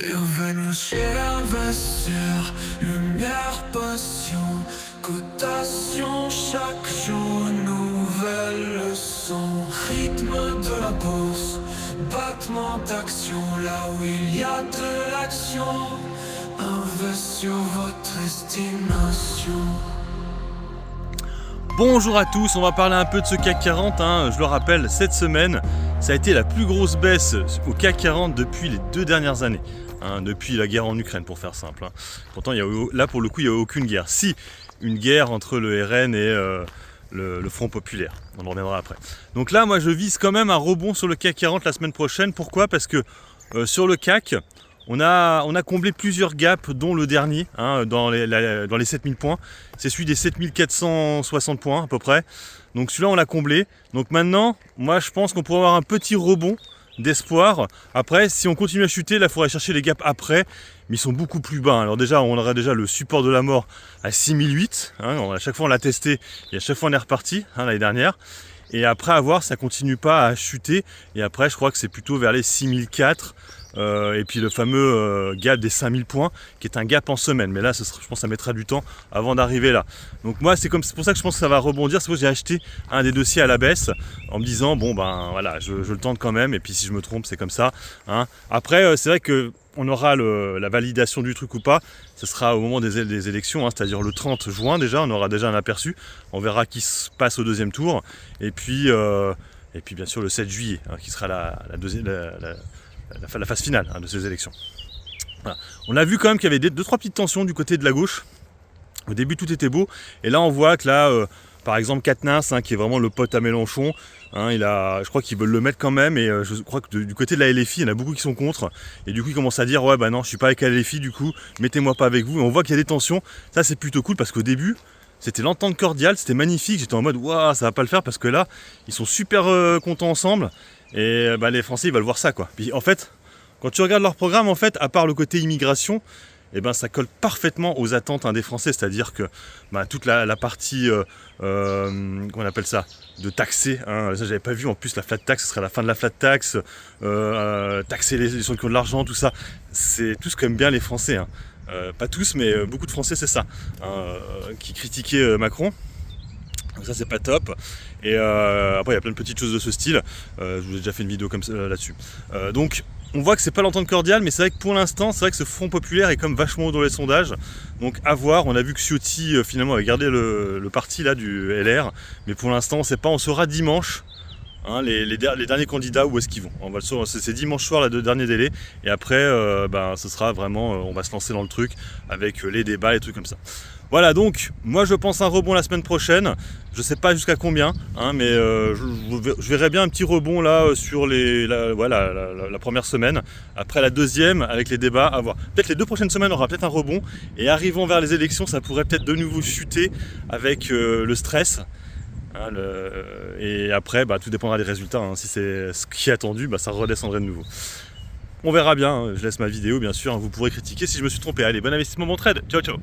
Bienvenue chez l'investir, lumière, passion, cotation, chaque jour nouvelle leçon. Rythme de la bourse, battement d'action, là où il y a de l'action. Invest sur votre estimation. Bonjour à tous, on va parler un peu de ce CAC 40, je le rappelle, cette semaine, ça a été la plus grosse baisse au CAC 40 depuis les 2 dernières années, depuis la guerre en Ukraine pour faire simple. Pourtant, là pour le coup, il n'y a eu aucune guerre. Si, une guerre entre le RN et le Front Populaire, on en reviendra après. Donc là, moi je vise quand même un rebond sur le CAC 40 la semaine prochaine. Pourquoi ? Parce que sur le CAC, on a comblé plusieurs gaps, dont le dernier, dans les 7000 points. C'est celui des 7460 points à peu près. Donc celui-là, on l'a comblé. Donc maintenant, moi je pense qu'on pourrait avoir un petit rebond d'espoir. Après, si on continue à chuter, là, il faudrait chercher les gaps après. Mais ils sont beaucoup plus bas. Alors déjà, on aura déjà le support de la mort à 6008. À chaque fois, on l'a testé et à chaque fois, on est reparti l'année dernière. Et après, à voir, ça continue pas à chuter. Et après, je crois que c'est plutôt vers les 6004. Et puis le fameux gap des 5000 points qui est un gap en semaine, mais là je pense que ça mettra du temps avant d'arriver là. Donc moi c'est pour ça que je pense que ça va rebondir. C'est pour ça que j'ai acheté un des dossiers à la baisse en me disant bon ben voilà, je le tente quand même, et puis si je me trompe c'est comme ça. Après c'est vrai que on aura la validation du truc ou pas, ce sera au moment des élections, c'est-à-dire le 30 juin déjà, on aura déjà un aperçu, on verra qui se passe au deuxième tour, et puis bien sûr le 7 juillet qui sera la phase finale de ces élections. Voilà. On a vu quand même qu'il y avait 2-3 petites tensions du côté de la gauche. Au début tout était beau, et là on voit que là, par exemple Quatennens, qui est vraiment le pote à Mélenchon, je crois qu'ils veulent le mettre quand même, et je crois que du côté de la LFI, il y en a beaucoup qui sont contre, et du coup ils commencent à dire ouais bah non je suis pas avec la LFI, du coup mettez-moi pas avec vous, et on voit qu'il y a des tensions. Ça c'est plutôt cool parce qu'au début c'était l'entente cordiale, c'était magnifique, j'étais en mode waouh ça va pas le faire, parce que là ils sont super contents ensemble, et les Français ils veulent voir ça quoi. Puis en fait, quand tu regardes leur programme, en fait, à part le côté immigration, ça colle parfaitement aux attentes des Français, c'est-à-dire que toute la partie, qu'on appelle ça, de taxer, ça j'avais pas vu, en plus la flat tax, ce serait la fin de la flat tax, taxer les gens qui ont de l'argent, tout ça, c'est tout ce qu'aiment bien les Français. Pas tous, mais beaucoup de Français c'est ça, qui critiquaient Macron. Donc ça c'est pas top. Et après il y a plein de petites choses de ce style. Je vous ai déjà fait une vidéo comme ça là-dessus. Donc on voit que c'est pas l'entente cordiale, mais c'est vrai que pour l'instant, c'est vrai que ce Front Populaire est comme vachement haut dans les sondages. Donc à voir. On a vu que Ciotti finalement avait gardé le parti là du LR, mais pour l'instant on sait pas. On saura dimanche. Les derniers candidats, où est-ce qu'ils vont. On va le savoir, c'est dimanche soir, les 2 derniers délais, et après ce sera vraiment, on va se lancer dans le truc avec les débats, les trucs comme ça. Voilà, donc moi je pense un rebond la semaine prochaine. Je sais pas jusqu'à combien, mais je verrai bien un petit rebond là sur la première semaine. Après la deuxième, avec les débats, à voir. Peut-être les 2 prochaines semaines, on aura peut-être un rebond, et arrivant vers les élections, ça pourrait peut-être de nouveau chuter avec le stress. Et après tout dépendra des résultats, si c'est ce qui est attendu, ça redescendrait de nouveau. On verra bien, je laisse ma vidéo bien sûr, vous pourrez critiquer si je me suis trompé. Allez, bon investissement, bon trade, ciao ciao.